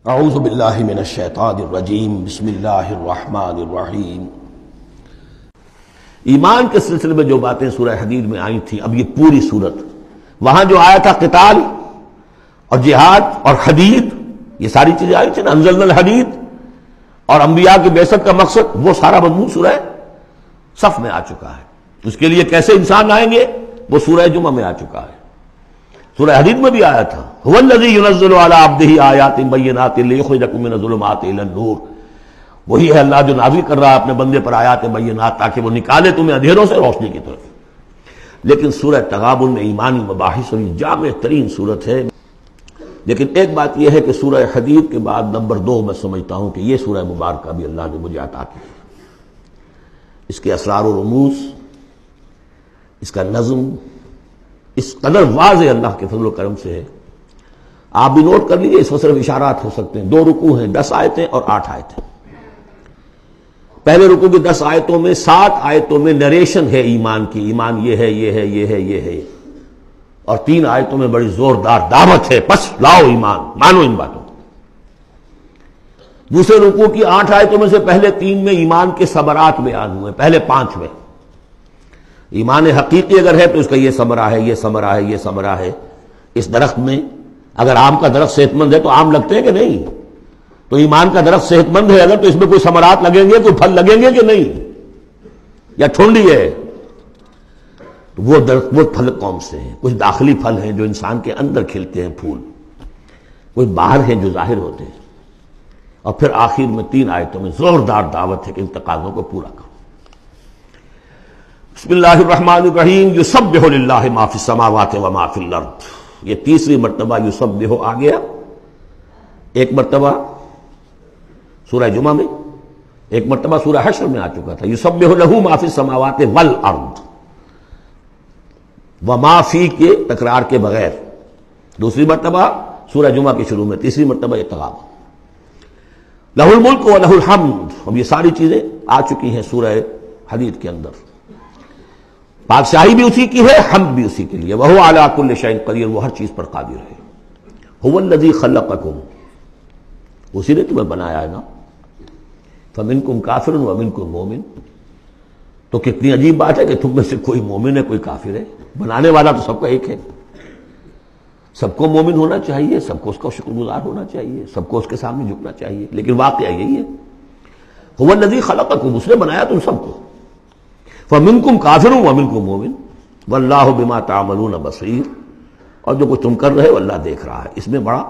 اعوذ باللہ من الشیطان الرجیم بسم اللہ الرحمن الرحیم۔ ایمان کے سلسلے میں جو باتیں سورہ حدید میں آئی تھیں، اب یہ پوری سورت، وہاں جو آیا تھا قتال اور جہاد اور حدید، یہ ساری چیزیں آئی تھیں نا، انزلنا الحدید، اور انبیاء کی بعثت کا مقصد، وہ سارا مضمون سورہ صف میں آ چکا ہے۔ اس کے لیے کیسے انسان آئیں گے وہ سورہ جمعہ میں آ چکا ہے۔ سورہ حدید میں بھی آیا تھا، هو الذی ينزل علی عبدہ آیات بینات لیخرجکم من الظلمات الی النور، وہی ہے اللہ جو نازل کر رہا ہے اپنے بندے پر آیات بینات تاکہ وہ نکالے تمہیں اندھیروں سے روشنی کی طرف۔ لیکن سورہ تغابن میں ایمانی مباحث اور جامع ترین سورت ہے۔ لیکن ایک بات یہ ہے کہ سورہ حدید کے بعد نمبر 2 میں سمجھتا ہوں کہ یہ سورہ مبارکہ بھی اللہ نے مجھے عطا کی، اس کے اسرار و رموز، اس کا نظم اس قدر واضح اللہ کے فضل و کرم سے ہے۔ آپ بھی نوٹ کر لیجیے، اس میں صرف اشارات ہو سکتے ہیں۔ 2 رکوع ہیں، 10 آیتیں اور 8 آیتیں۔ پہلے رکوع کی 10 آیتوں میں 7 آیتوں میں نریشن ہے ایمان کی، ایمان یہ ہے، یہ ہے، یہ ہے، یہ ہے، اور 3 آیتوں میں بڑی زوردار دعوت ہے، پس لاؤ ایمان، مانو ان باتوں کو۔ دوسرے رکوع کی 8 آیتوں میں سے پہلے 3 میں ایمان کے ثمرات بیان ہوئے، پہلے 5 میں ایمان حقیقی اگر ہے تو اس کا یہ ثمرہ ہے، یہ ثمرہ ہے، یہ ثمرہ ہے۔ اس درخت میں اگر آم کا درخت صحت مند ہے تو آم لگتے ہیں کہ نہیں؟ تو ایمان کا درخت صحت مند ہے اگر، تو اس میں کوئی ثمرات لگیں گے، کوئی پھل لگیں گے کہ نہیں؟ یا ٹھنڈی ہے؟ تو وہ درخت، وہ پھل کون سے ہیں؟ کچھ داخلی پھل ہیں جو انسان کے اندر کھلتے ہیں پھول، کوئی باہر ہیں جو ظاہر ہوتے ہیں، اور پھر آخر میں 3 آیتوں میں زوردار دعوت ہے کہ ان تقاضوں کو پورا کرو۔ بسم اللہ الرحمن الرحیم۔ یسبح للہ ما فی السماوات و ما فی الارض، یہ تیسری مرتبہ یسبح آ گیا۔ ایک مرتبہ سورہ جمعہ میں، ایک مرتبہ سورہ حشر میں آ چکا تھا، یسبح لہ ما فی السماوات والارض، وما فی کے تکرار کے بغیر۔ دوسری مرتبہ سورہ جمعہ کے شروع میں، تیسری مرتبہ اتغاب۔ لہ الملک و لہ الحمد، اب یہ ساری چیزیں آ چکی ہیں سورہ حدید کے اندر۔ بادشاہی بھی اسی کی ہے، حمد بھی اسی کے لیے، وہو علی کل شیء قدیر، وہ ہر چیز پر قادر ہے۔ هو الذی خلقکم، اسی نے تمہیں بنایا ہے نا، فمنکم کافر ومنکم مومن۔ تو کتنی عجیب بات ہے کہ تم میں سے کوئی مومن ہے، کوئی کافر ہے۔ بنانے والا تو سب کا ایک ہے، سب کو مومن ہونا چاہیے، سب کو اس کا شکر گزار ہونا چاہیے، سب کو اس کے سامنے جھکنا چاہیے، لیکن واقعہ یہی ہے، هو الذی خلقکم، اس نے بنایا تم سب کو۔ فَمِنْكُمْ كَافِرٌ وَمِنْكُمْ مُؤْمِنٌ وَاللَّهُ بِمَا تَعْمَلُونَ بَصِيرٌ، اور جو کچھ تم کر رہے ہو اللہ دیکھ رہا ہے۔ اس میں بڑا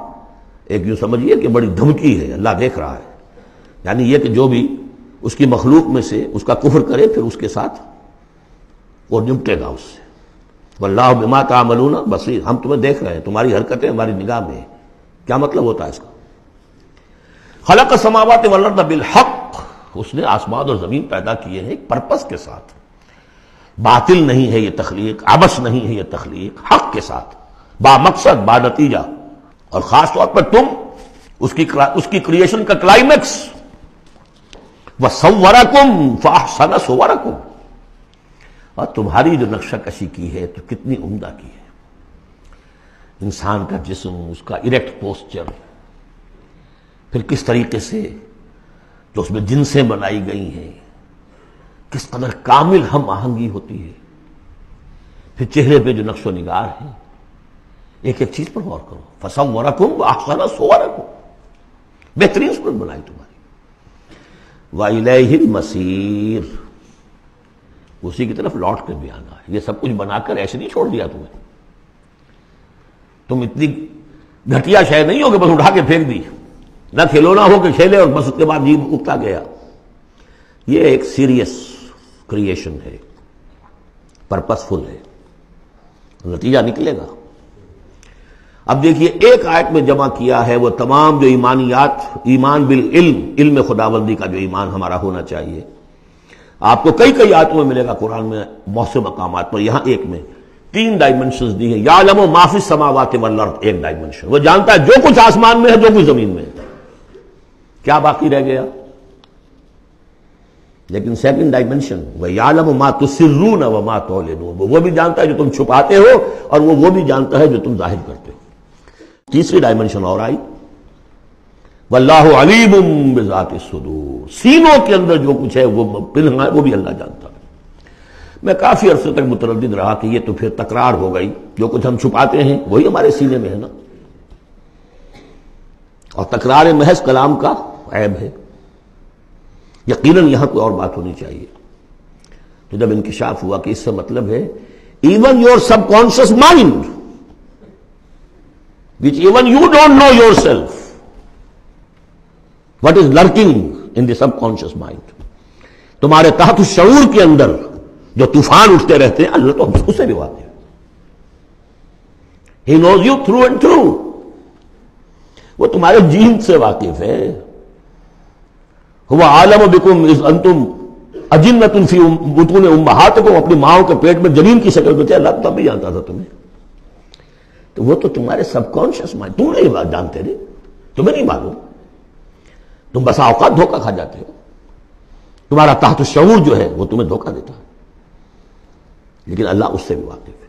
ایک یوں سمجھیے کہ بڑی دھمکی ہے، اللہ دیکھ رہا ہے، یعنی یہ کہ جو بھی اس کی مخلوق میں سے اس کا کفر کرے پھر اس کے ساتھ وہ نمٹے گا اس سے۔ وَاللَّهُ بِمَا تَعْمَلُونَ بَصِيرٌ، ہم تمہیں دیکھ رہے ہیں، تمہاری حرکتیں ہماری نگاہ میں ہیں۔ کیا مطلب ہوتا ہے اس کا؟ خلق السماوات والارض بالحق، اس نے آسمان اور زمین پیدا کیے ہیں ایک پرپس کے ساتھ، باطل نہیں ہے یہ تخلیق، عبث نہیں ہے یہ تخلیق، حق کے ساتھ، با مقصد، با نتیجہ، اور خاص طور پر تم اس کی کریشن کا کلائمیکس، وَصَوَّرَكُمْ فَأَحْسَنَ صُوَرَكُمْ، اور تمہاری جو نقشہ کشی کی ہے تو کتنی عمدہ کی ہے۔ انسان کا جسم، اس کا اریکٹ پوسچر، پھر کس طریقے سے جو اس میں جنسیں بنائی گئی ہیں، کس قدر کامل ہم آہنگی ہوتی ہے، پھر چہرے پہ جو نقش و نگار ہے، ایک ایک چیز پر غور کرو۔ فَصَوَّرَكُمْ وَأَحْسَنَ صُوَرَكُمْ، بہترین صورت بنائی تمہاری۔ وَإِلَيْهِ الْمَصِيرُ، اسی کی طرف لوٹ کر بھی آنا ہے۔ یہ سب کچھ بنا کر ایسے نہیں چھوڑ دیا تمہیں، تم اتنی گھٹیا شے نہیں ہو کہ بس اٹھا کے پھینک دی، نہ کھلونا ہو کہ کھیلے اور بس اس کے بعد جی اگتا گیا۔ یہ ایک سیریس کریشن ہے، پرپس فل ہے، نتیجہ نکلے گا۔ اب دیکھیے، ایک آیت میں جمع کیا ہے وہ تمام جو ایمانیات، ایمان بالعلم، علم خداوندی کا جو ایمان ہمارا ہونا چاہیے۔ آپ کو کئی کئی آیتوں میں ملے گا قرآن میں بہت سے مقامات پر، یہاں ایک میں 3 ڈائمنشنز دی ہیں۔ یعلم ما فی السماوات والارض، ایک ڈائمنشن، وہ جانتا ہے جو کچھ آسمان میں ہے، جو کچھ زمین میں ہے۔ کیا باقی رہ گیا؟ لیکن سیکنڈ ڈائمنشن، وَيَعْلَمُ مَا تُسِرُّونَ وَمَا تُعْلِنُونَ، وہ بھی جانتا ہے جو تم چھپاتے ہو، اور وہ بھی جانتا ہے جو تم ظاہر کرتے ہو۔ تیسری ڈائمنشن اور آئی، واللہ علیم بذات الصدور، سینوں کے اندر جو کچھ ہے وہ پنہاں ہے وہ بھی اللہ جانتا ہے۔ میں کافی عرصے تک متردد رہا کہ یہ تو پھر تکرار ہو گئی، جو کچھ ہم چھپاتے ہیں وہی ہمارے سینے میں ہے نا، اور تکرار محض کلام کا عیب ہے۔ یقیناً یہاں کوئی اور بات ہونی چاہیے۔ تو جب انکشاف ہوا کہ اس سے مطلب ہے even your sub conscious mind which even you don't know yourself what is lurking in the subconscious mind، تمہارے تحت الشعور کے اندر جو طوفان اٹھتے رہتے ہیں اللہ تو ہم سے بھی واقف ہے۔ He knows you through and through، وہ تمہارے جین سے واقف ہے۔ هو عالم بكم اذ انتم اجنۃ فی بطون امہاتکم، اپنی ماؤں کے پیٹ میں جنین کی شکل میں تھے، اللہ تب بھی جانتا تھا تمہیں۔ تو وہ تو تمہارے سب کانشیس مائنڈ، تم نہیں بات جانتے رہے، تمہیں نہیں معلوم، تم بسا اوقات دھوکہ کھا جاتے ہو، تمہارا تحت الشعور جو ہے وہ تمہیں دھوکہ دیتا ہے، لیکن اللہ اس سے بھی واقف ہے۔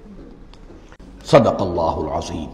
صدق اللہ العظیم۔